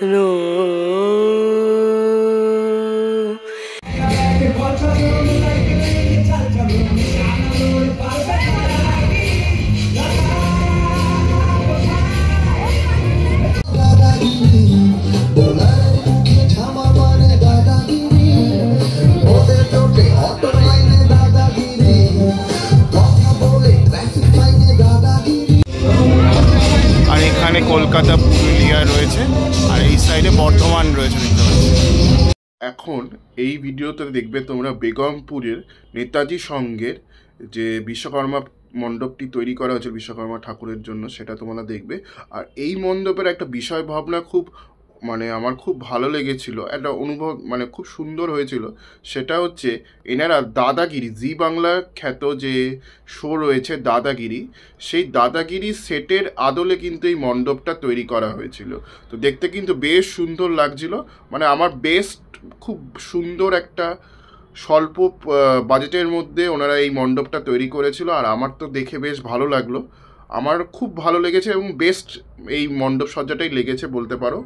No. আর এখানে কলকাতা পুরুলিয়া রয়েছে, আর এই সাইডে বর্ধমান রয়েছে দেখতে পাচ্ছি। এখন এই ভিডিওতে দেখবে তোমরা বেগমপুরের নেতাজি সংঘের যে বিশ্বকর্মা মণ্ডপটি তৈরি করা হয়েছে বিশ্বকর্মা ঠাকুরের জন্য, সেটা তোমরা দেখবে। আর এই মণ্ডপের একটা বিষয় ভাবনা খুব আমার খুব ভালো লেগেছিল, একটা অনুভব খুব সুন্দর হয়েছিল। সেটা হচ্ছে এনারা দাদাগিরি, জি বাংলা খ্যাত যে শো রয়েছে দাদাগিরি, সেই দাদাগিরি সেটের আদলে কিন্তু এই মণ্ডপটা তৈরি করা হয়েছিল। তো দেখতে কিন্তু বেশ সুন্দর লাগছিল, আমার বেস্ট খুব সুন্দর একটা স্বল্প বাজেটের মধ্যে ওনারা এই মণ্ডপটা তৈরি করেছিল। আর আমার তো দেখে বেশ ভালো লাগলো, আমার খুব ভালো লেগেছে এবং বেস্ট এই মণ্ডপ সজ্জাটাই লেগেছে বলতে পারো।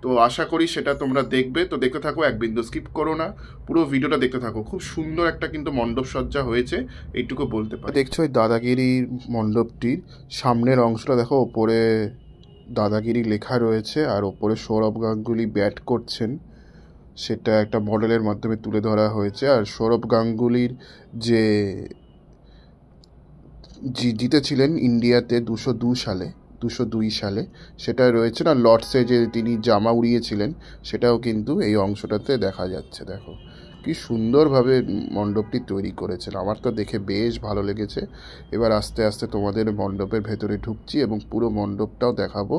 তো আশা করি সেটা তোমরা দেখবে। তো দেখতে থাকো, এক বিন্দু স্কিপ করো না, পুরো ভিডিওটা দেখতে থাকো। খুব সুন্দর একটা কিন্তু মণ্ডপ সজ্জা হয়েছে, এইটুকু বলতে পারি। দেখছো ওই দাদাগিরি মণ্ডপটির সামনের অংশটা দেখো, ওপরে দাদাগিরি লেখা রয়েছে আর ওপরে সৌরভ গাঙ্গুলি ব্যাট করছেন, সেটা একটা মডেলের মাধ্যমে তুলে ধরা হয়েছে। আর সৌরভ গাঙ্গুলির যে জিতেছিলেন ইন্ডিয়াতে 202 সালে সেটা রয়েছে না, লর্ডসে যে তিনি জামা উড়িয়েছিলেন, সেটাও কিন্তু এই অংশটাতে দেখা যাচ্ছে। দেখো কি সুন্দরভাবে মণ্ডপটি তৈরি করেছেন, আমার তো দেখে বেশ ভালো লেগেছে। এবার আস্তে আস্তে তোমাদের মণ্ডপের ভেতরে ঢুকছি এবং পুরো মণ্ডপটাও দেখাবো।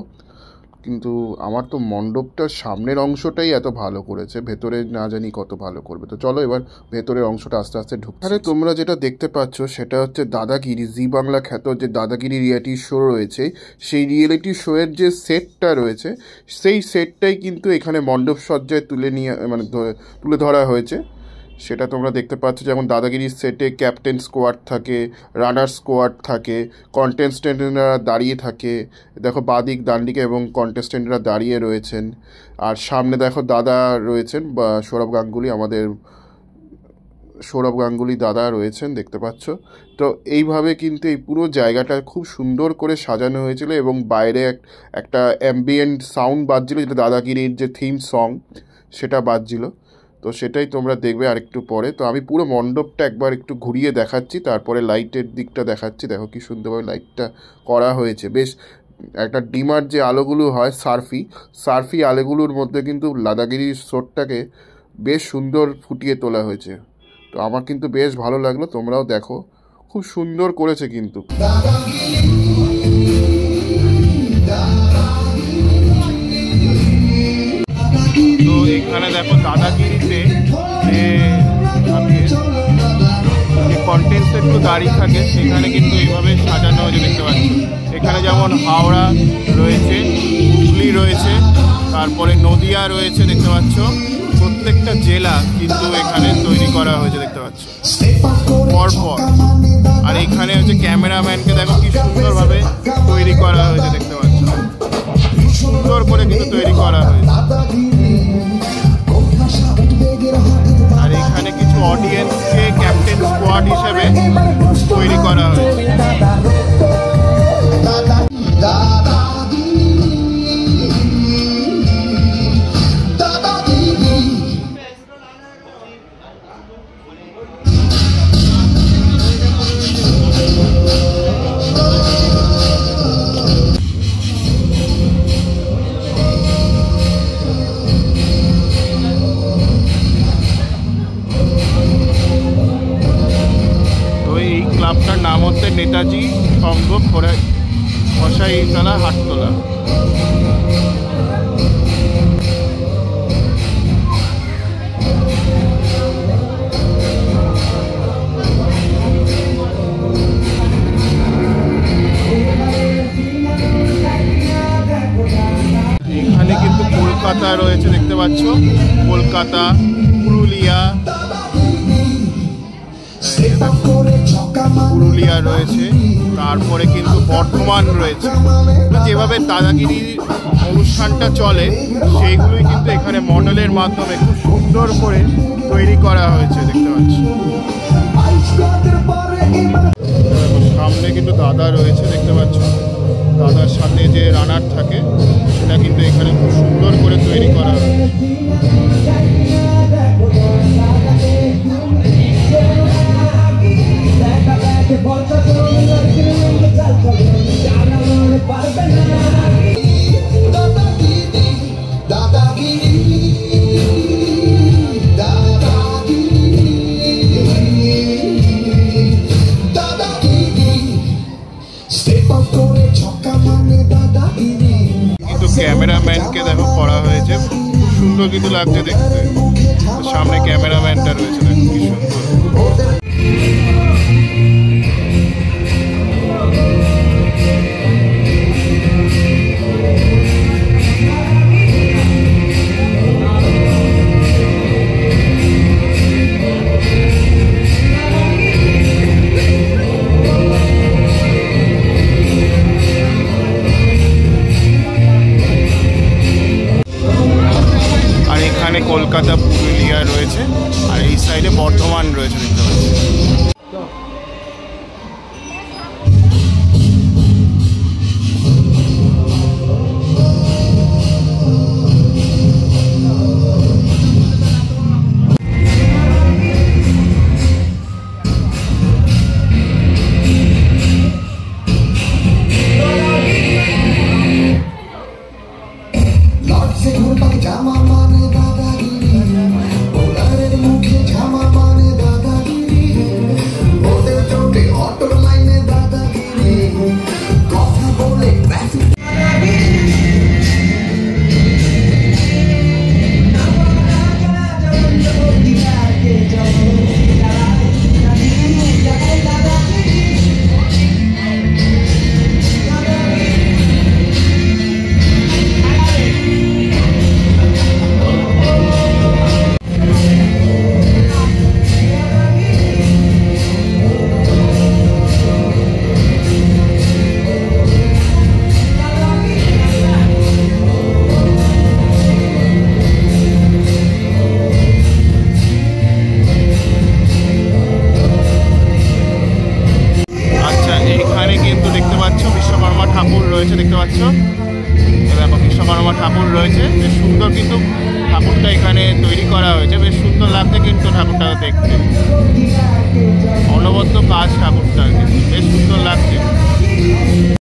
কিন্তু আমার তো মণ্ডপটার সামনের অংশটাই এত ভালো করেছে, ভেতরে না জানি কত ভালো করবে। তো চলো এবার ভেতরের অংশটা আস্তে আস্তে ঢুকছে। আরে তোমরা যেটা দেখতে পাচ্ছ সেটা হচ্ছে দাদাগিরি, জি বাংলা খ্যাত যে দাদাগিরি রিয়েলিটি শো রয়েছে, সেই রিয়েলিটি শোয়ের যে সেটটা রয়েছে, সেই সেটটাই কিন্তু এখানে মণ্ডপ সজ্জায় তুলে ধরা হয়েছে। সেটা তোমরা দেখতে পাচ্ছ, যেমন দাদাগিরির সেটে ক্যাপ্টেন স্কোয়াড থাকে, রানার স্কোয়াড থাকে, কন্টেস্টেন্টরা দাঁড়িয়ে থাকে। দেখো বাদিক ডানদিকে এবং কন্টেস্টেন্টরা দাঁড়িয়ে রয়েছেন। আর সামনে দেখো দাদা রয়েছেন, বা সৌরভ গাঙ্গুলি দাদা রয়েছেন, দেখতে পাচ্ছ। তো এইভাবে কিন্তু এই পুরো জায়গাটা খুব সুন্দর করে সাজানো হয়েছিল এবং বাইরে একটা অ্যাম্বিয়েন্ট সাউন্ড বাজছিল, যেটা দাদাগিরির যে থিম সং সেটা বাজছিল। তো সেটাই তোমরা দেখবে আরেকটু পরে। তো আমি পুরো মণ্ডপটা একবার একটু ঘুরিয়ে দেখাচ্ছি, তারপরে লাইটের দিকটা দেখাচ্ছি। দেখো কি সুন্দরভাবে লাইটটা করা হয়েছে, বেশ একটা ডিমার যে আলোগুলো হয় সার্ফি আলোগুলোর মধ্যে কিন্তু দাদাগিরি শোটাকে বেশ সুন্দর ফুটিয়ে তোলা হয়েছে। তো আমার কিন্তু বেশ ভালো লাগলো, তোমরাও দেখো খুব সুন্দর করেছে কিন্তু। তো এখানে দেখো দাদাগিরিতে যে কন্টেস্টেন্ট দাঁড়িয়ে থাকে, সেখানে কিন্তু এইভাবে সাজানো হয়েছে দেখতে পাচ্ছি। এখানে যেমন হাওড়া রয়েছে, হুগলি রয়েছে, তারপরে নদিয়া রয়েছে দেখতে পাচ্ছ। প্রত্যেকটা জেলা কিন্তু এখানে তৈরি করা হয়েছে দেখতে পাচ্ছ পরপর। আর এখানে হচ্ছে ক্যামেরাম্যানকে দেখো কি সুন্দরভাবে তৈরি করা হয়েছে দেখতে পাচ্ছ, সুন্দর করে কিন্তু তৈরি করা হয়েছে। আর এখানে কিছু অডিয়েন্সকে ক্যাপ্টেন স্কোয়াড হিসেবে তৈরি করা হয়েছে। ক্লাবটার নাম হচ্ছে নেতাজি সংঘ খসাইতলা হাটতলা। এখানে কিন্তু কলকাতা রয়েছে দেখতে পাচ্ছ, কলকাতা, পুরুলিয়া রয়েছে। তারপরে কিন্তু বর্ধমান রয়েছে। যেভাবে দাদাগিরি অনুষ্ঠানটা চলে সেইগুলোই কিন্তু এখানে মডেলের মাধ্যমে খুব সুন্দর করে তৈরি করা হয়েছে, দেখতে পাচ্ছি। সামনে কিন্তু দাদা রয়েছে, দেখতে পাচ্ছ। দাদার সাথে যে রানার থাকে সেটা কিন্তু এখানে খুব সুন্দর করে তৈরি করা হয়েছে। কিন্তু ক্যামেরাম্যানকে দেখো করা হয়েছে, খুব সুন্দর কিন্তু লাগছে দেখতে। সামনে ক্যামেরাম্যানটা রয়েছে, দেখো কি সুন্দর। এখানে কলকাতা পুরুলিয়া রয়েছে, আর এই সাইডে বর্ধমান রয়েছে, দেখতে পাচ্ছি। বিশ্বকর্মা ঠাকুর রয়েছে, দেখতে পাচ্ছ। দেখো বিশ্বকর্মা ঠাকুর রয়েছে, বেশ সুন্দর কিন্তু ঠাকুরটা এখানে তৈরি করা হয়েছে। বেশ সুন্দর লাগছে কিন্তু ঠাকুরটা দেখতে, অনবদ্য কাজ ঠাকুরটা, বেশ সুন্দর লাগছে।